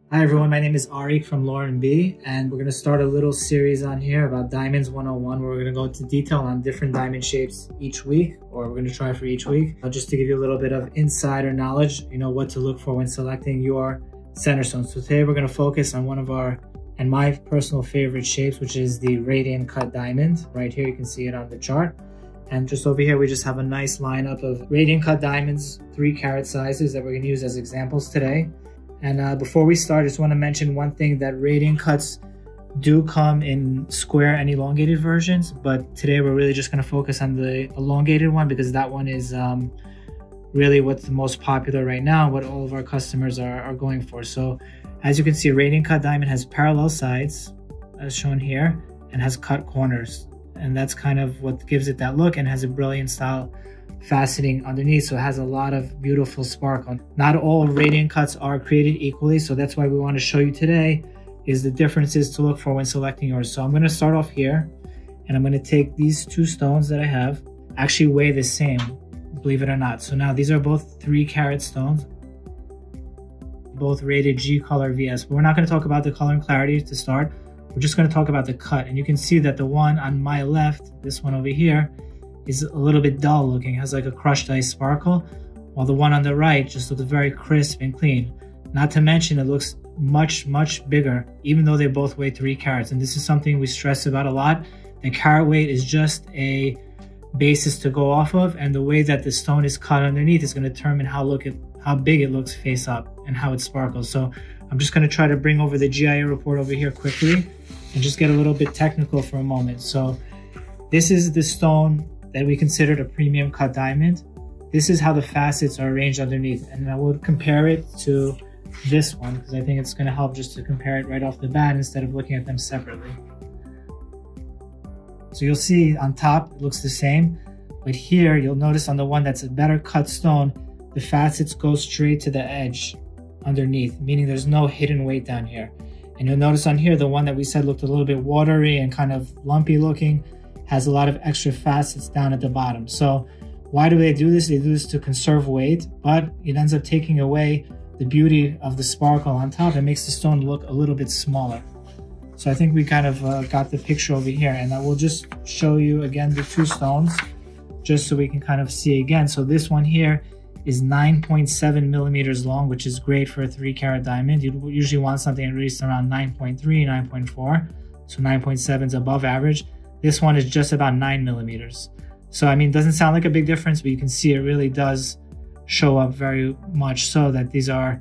Hi everyone, my name is Arik from Lauren B, and we're going to start a little series on here about Diamonds 101 where we're going to go into detail on different diamond shapes each week, or we're going to try for each week, just to give you a little bit of insider knowledge, what to look for when selecting your center stone. So today we're going to focus on one of our and my personal favorite shapes, which is the radiant cut diamond. Right here you can see it on the chart. And just over here we just have a nice lineup of radiant cut diamonds, 3 carat sizes that we're going to use as examples today. And before we start, I just want to mention one thing, that radiant cuts do come in square and elongated versions, but today we're really just going to focus on the elongated one because that one is really what's the most popular right now, what all of our customers are going for. So as you can see, radiant cut diamond has parallel sides as shown here and has cut corners, and that's kind of what gives it that look, and has a brilliant style faceting underneath, so it has a lot of beautiful sparkle. Not all radiant cuts are created equally, so that's why we want to show you today is the differences to look for when selecting yours. So I'm going to start off here, and I'm going to take these 2 stones that I have, actually weigh the same, believe it or not. So now these are both 3 carat stones, both rated G color VS, but we're not going to talk about the color and clarity to start. We're just going to talk about the cut, and you can see that the one on my left, this one over here, is a little bit dull looking, has like a crushed ice sparkle, while the one on the right just looks very crisp and clean. Not to mention it looks much bigger, even though they both weigh 3 carats. And this is something we stress about a lot. The carat weight is just a basis to go off of, and the way that the stone is cut underneath is going to determine how big it looks face up and how it sparkles. So I'm just going to try to bring over the GIA report over here quickly and just get a little bit technical for a moment. So this is the stone that we considered a premium cut diamond. This is how the facets are arranged underneath, and I will compare it to this one because I think it's going to help just to compare it right off the bat instead of looking at them separately. So you'll see on top it looks the same, but here you'll notice on the one that's a better cut stone, the facets go straight to the edge underneath, meaning there's no hidden weight down here. And you'll notice on here the one that we said looked a little bit watery and kind of lumpy looking has a lot of extra facets down at the bottom. So why do they do this? They do this to conserve weight, but it ends up taking away the beauty of the sparkle on top. It makes the stone look a little bit smaller. So I think we kind of got the picture over here, and I will just show you again the 2 stones just so we can kind of see again. So this one here is 9.7 millimeters long, which is great for a 3 carat diamond. You usually want something at least around 9.3, 9.4. So 9.7 is above average. This one is just about 9 millimeters. So, I mean, it doesn't sound like a big difference, but you can see it really does show up very much so that these are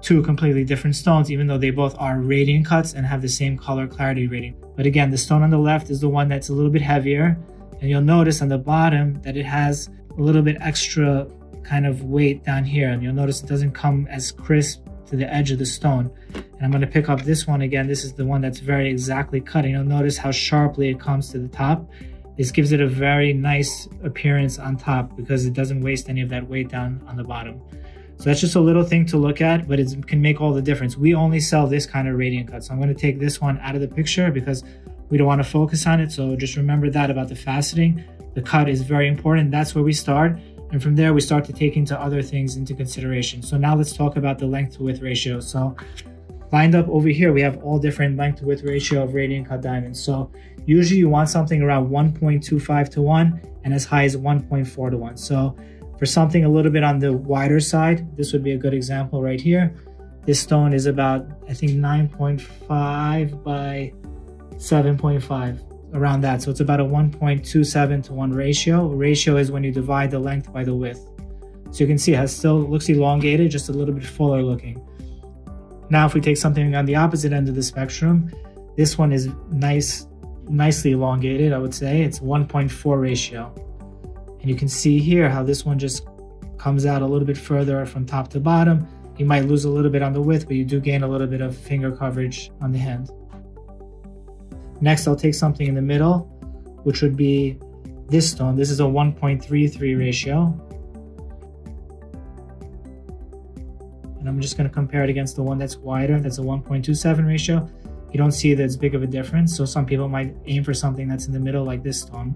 2 completely different stones, even though they both are radiant cuts and have the same color clarity rating. But again, the stone on the left is the one that's a little bit heavier. And you'll notice on the bottom that it has a little bit extra kind of weight down here. And you'll notice it doesn't come as crisp to the edge of the stone. And I'm going to pick up this one again. This is the one that's very exactly cut. And you'll notice how sharply it comes to the top. This gives it a very nice appearance on top because it doesn't waste any of that weight down on the bottom. So that's just a little thing to look at, but it can make all the difference. We only sell this kind of radiant cut. So I'm going to take this one out of the picture because we don't want to focus on it. So just remember that about the faceting. The cut is very important. That's where we start. And from there, we start to take into other things into consideration. So now let's talk about the length to width ratio. So lined up over here, we have all different length to width ratio of radiant cut diamonds. So usually you want something around 1.25 to 1 and as high as 1.4 to 1. So for something a little bit on the wider side, this would be a good example right here. This stone is about, I think, 9.5 by 7.5. Around that. So it's about a 1.27 to 1 ratio. Ratio is when you divide the length by the width. So you can see it still looks elongated, just a little bit fuller looking. Now if we take something on the opposite end of the spectrum, this one is nicely elongated, I would say. It's 1.4 ratio. And you can see here how this one just comes out a little bit further from top to bottom. You might lose a little bit on the width, but you do gain a little bit of finger coverage on the hand. Next, I'll take something in the middle, which would be this stone. This is a 1.33 ratio. And I'm just going to compare it against the one that's wider. That's a 1.27 ratio. You don't see that it's big of a difference. So some people might aim for something that's in the middle like this stone.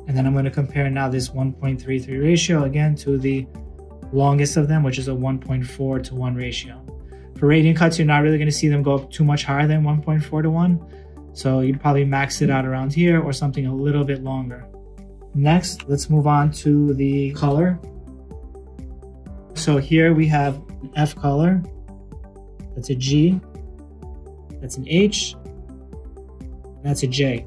And then I'm going to compare now this 1.33 ratio again to the longest of them, which is a 1.4 to 1 ratio. For radiant cuts, you're not really going to see them go up too much higher than 1.4 to 1. So you'd probably max it out around here or something a little bit longer. Next, let's move on to the color. So here we have an F color, that's a G, that's an H, that's a J.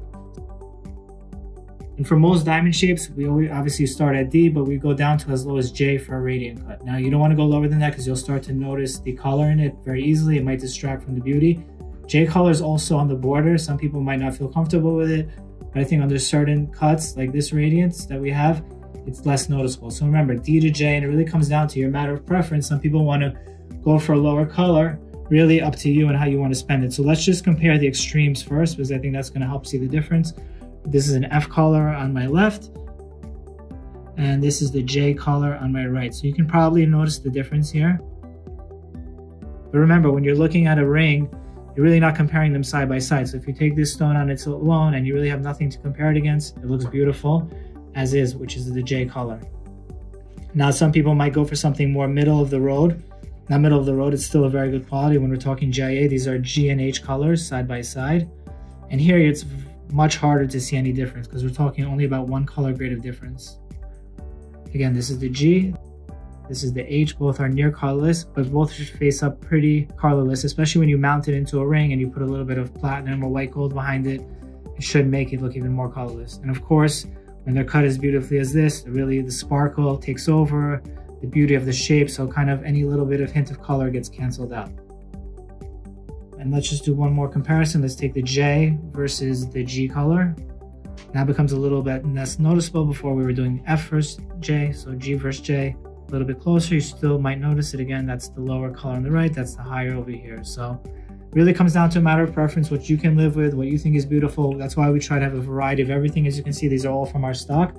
And for most diamond shapes, we obviously start at D, but we go down to as low as J for a radiant cut. Now you don't want to go lower than that because you'll start to notice the color in it very easily. It might distract from the beauty. J color is also on the border. Some people might not feel comfortable with it, but I think under certain cuts like this radiance that we have, it's less noticeable. So remember, D to J, and it really comes down to your matter of preference. Some people want to go for a lower color, really up to you and how you want to spend it. So let's just compare the extremes first, because I think that's going to help see the difference. This is an F color on my left, and this is the J color on my right. So you can probably notice the difference here. But remember, when you're looking at a ring, you're really not comparing them side by side. So if you take this stone on its own and you really have nothing to compare it against, it looks beautiful as is, which is the J color. Now, some people might go for something more middle of the road. Not middle of the road, it's still a very good quality. When we're talking GIA, these are G and H colors side by side. And here it's much harder to see any difference because we're talking only about one color grade of difference. Again, this is the G, this is the H. Both are near colorless, but both should face up pretty colorless, especially when you mount it into a ring and you put a little bit of platinum or white gold behind it. It should make it look even more colorless. And of course, when they're cut as beautifully as this, really the sparkle takes over, the beauty of the shape, so kind of any little bit of hint of color gets canceled out. And let's just do one more comparison. Let's take the J versus the G color. Now it becomes a little bit less noticeable. Before we were doing F versus J, so G versus J. A little bit closer, you still might notice it. Again, that's the lower color on the right, that's the higher over here. So really comes down to a matter of preference, what you can live with, what you think is beautiful. That's why we try to have a variety of everything. As you can see, these are all from our stock.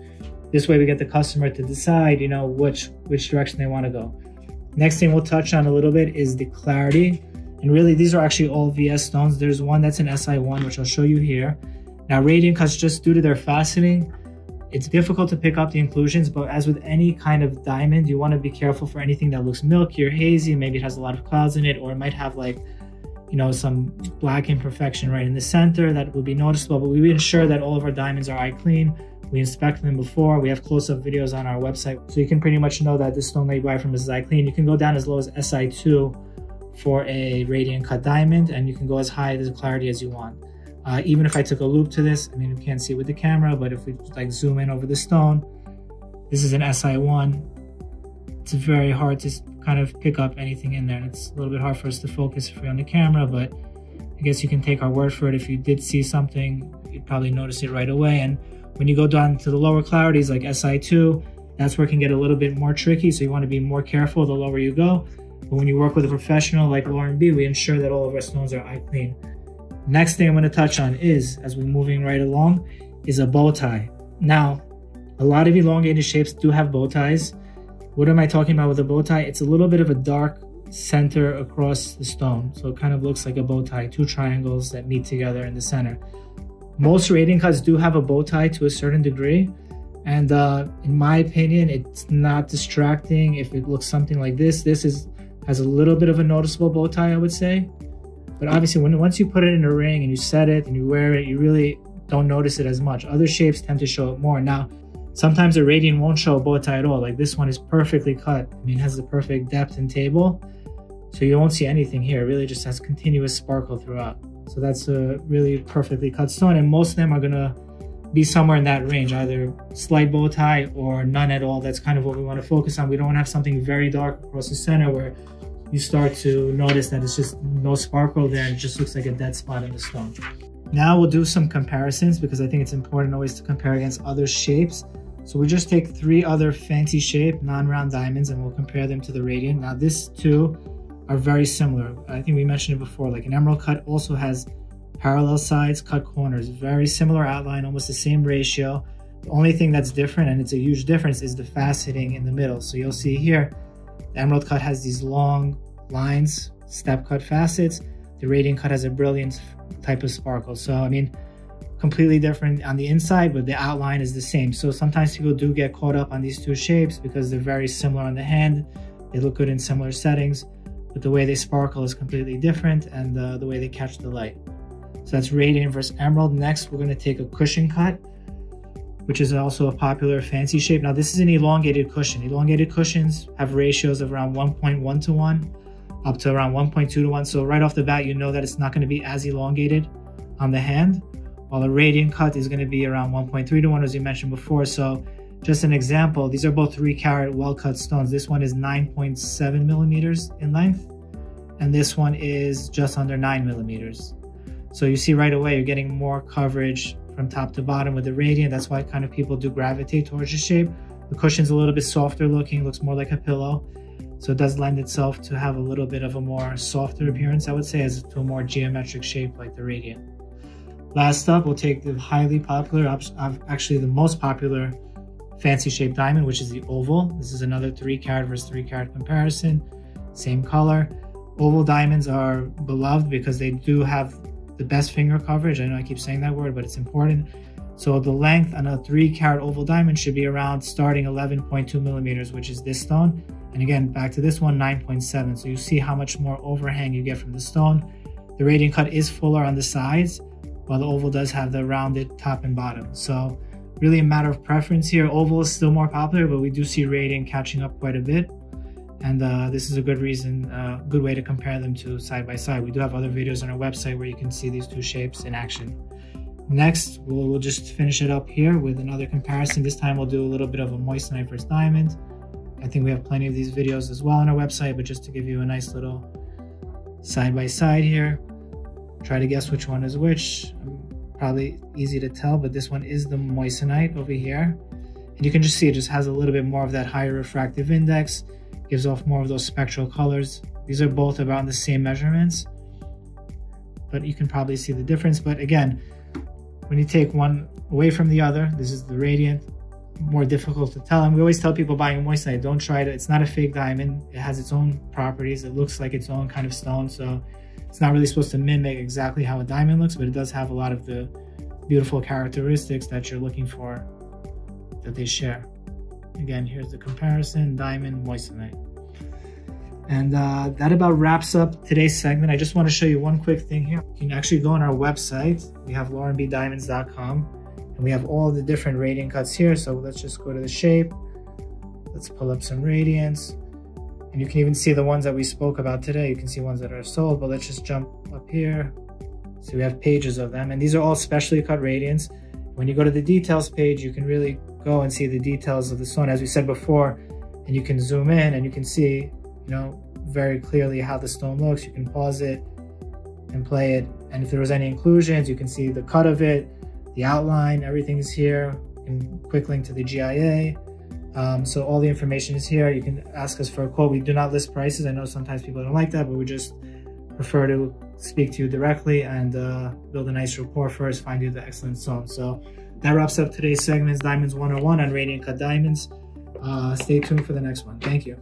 This way we get the customer to decide, you know, which direction they want to go. Next thing we'll touch on a little bit is the clarity. And really, these are actually all VS stones. There's one that's an SI1, which I'll show you here. Now, radiant cuts, just due to their faceting, it's difficult to pick up the inclusions, but as with any kind of diamond, you want to be careful for anything that looks milky or hazy. Maybe it has a lot of clouds in it, or it might have like, you know, some black imperfection right in the center that will be noticeable. But we ensure that all of our diamonds are eye clean. We inspect them before. We have close-up videos on our website, so you can pretty much know that this stone that you buy from us is eye clean. You can go down as low as SI2 for a radiant cut diamond, and you can go as high as clarity as you want. Even if I took a loop to this, I mean, you can't see it with the camera, but if we like zoom in over the stone, this is an SI1. It's very hard to kind of pick up anything in there. And it's a little bit hard for us to focus if we're on the camera, but I guess you can take our word for it. If you did see something, you'd probably notice it right away. And when you go down to the lower clarities like SI2, that's where it can get a little bit more tricky. So you want to be more careful the lower you go. But when you work with a professional like Lauren B, we ensure that all of our stones are eye clean. Next thing I'm going to touch on is, as we're moving right along, is a bow tie. Now, a lot of elongated shapes do have bow ties. What am I talking about with a bow tie? It's a little bit of a dark center across the stone. So it kind of looks like a bow tie, two triangles that meet together in the center. Most radiant cuts do have a bow tie to a certain degree. And in my opinion, it's not distracting if it looks something like this. This has a little bit of a noticeable bow tie, I would say. But obviously, once you put it in a ring and you set it and you wear it, you really don't notice it as much. Other shapes tend to show it more. Now, sometimes a radiant won't show a bow tie at all. Like this one is perfectly cut. I mean, it has the perfect depth and table. So you won't see anything here. It really just has continuous sparkle throughout. So that's a really perfectly cut stone. And most of them are going to be somewhere in that range, either slight bow tie or none at all. That's kind of what we want to focus on. We don't want to have something very dark across the center where you start to notice that it's just no sparkle there and it just looks like a dead spot in the stone. Now we'll do some comparisons because I think it's important always to compare against other shapes. So we just take 3 other fancy shape non-round diamonds and we'll compare them to the radiant. Now these two are very similar. I think we mentioned it before, like an emerald cut also has parallel sides, cut corners, very similar outline, almost the same ratio. The only thing that's different, and it's a huge difference, is the faceting in the middle. So you'll see here, the emerald cut has these long lines, step cut facets. The radiant cut has a brilliant type of sparkle. So, I mean, completely different on the inside, but the outline is the same. So sometimes people do get caught up on these two shapes because they're very similar on the hand. They look good in similar settings. but the way they sparkle is completely different, and the way they catch the light. So that's radiant versus emerald. Next, we're going to take a cushion cut, which is also a popular fancy shape. Now, this is an elongated cushion. Elongated cushions have ratios of around 1.1 to 1 up to around 1.2 to 1. So right off the bat, you know that it's not going to be as elongated on the hand, while a radiant cut is going to be around 1.3 to 1, as you mentioned before. So just an example, these are both 3-carat well-cut stones. This one is 9.7 millimeters in length, and this one is just under 9 millimeters. So you see right away, you're getting more coverage from top to bottom with the radiant. That's why kind of people do gravitate towards the shape. The cushion's a little bit softer looking, looks more like a pillow. So it does lend itself to have a little bit of a more softer appearance, I would say, as to a more geometric shape like the radiant. Last up, we'll take the highly popular, actually the most popular fancy shaped diamond, which is the oval. This is another 3-carat versus 3-carat comparison, same color. Oval diamonds are beloved because they do have the best finger coverage. I know I keep saying that word, but it's important. So the length on a 3-carat oval diamond should be around starting 11.2 millimeters, which is this stone. And again, back to this one, 9.7. So you see how much more overhang you get from the stone. The radiant cut is fuller on the sides, while the oval does have the rounded top and bottom. So really a matter of preference here. Oval is still more popular, but we do see radiant catching up quite a bit. And this is a good reason, good way to compare them to side by side. We do have other videos on our website where you can see these two shapes in action. Next, we'll just finish it up here with another comparison. This time we'll do a little bit of a moissanite versus diamond. I think we have plenty of these videos as well on our website, but just to give you a nice little side by side here. Try to guess which one is which. Probably easy to tell, but this one is the moissanite over here. And you can just see it just has a little bit more of that higher refractive index. Gives off more of those spectral colors. These are both around the same measurements, but you can probably see the difference. But again, when you take one away from the other, this is the radiant, more difficult to tell. And we always tell people buying a moissanite, don't try to, it's not a fake diamond. It has its own properties. It looks like its own kind of stone. So it's not really supposed to mimic exactly how a diamond looks, but it does have a lot of the beautiful characteristics that you're looking for that they share. Again, here's the comparison, diamond, moissanite. And that about wraps up today's segment. I just want to show you one quick thing here. You can actually go on our website. We have laurenbdiamonds.com, and we have all the different radiant cuts here. So let's just go to the shape. Let's pull up some radiants. And you can even see the ones that we spoke about today. You can see ones that are sold, but let's just jump up here. So we have pages of them, and these are all specially cut radiants. When you go to the details page, you can really go and see the details of the stone, as we said before, and you can zoom in and you can see, very clearly how the stone looks. You can pause it and play it, and if there was any inclusions, you can see the cut of it, the outline, everything is here. You can quick link to the GIA. So all the information is here. You can ask us for a quote. We do not list prices. I know sometimes people don't like that, but we just prefer to speak to you directly and build a nice rapport first, find you the excellent stone. So that wraps up today's segments, Diamonds 101 on Radiant Cut Diamonds. Stay tuned for the next one. Thank you.